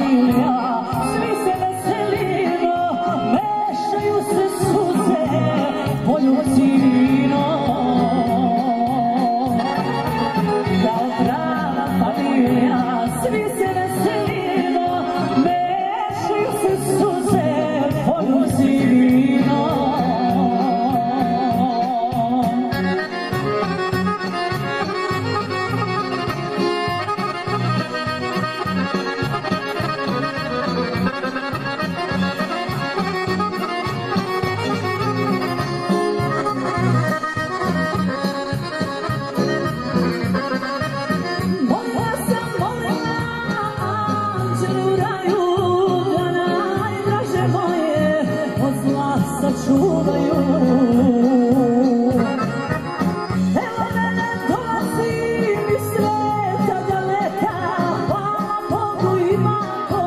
familija, svi se veselimo, mešaju se suze, poljubac i vino. Kao prava familija, svi se veselimo, mešaju se suze, poljubac i vino. Sačuvaju. Evo mene dolazim iz sveta daleka, hvala Bogu ima ko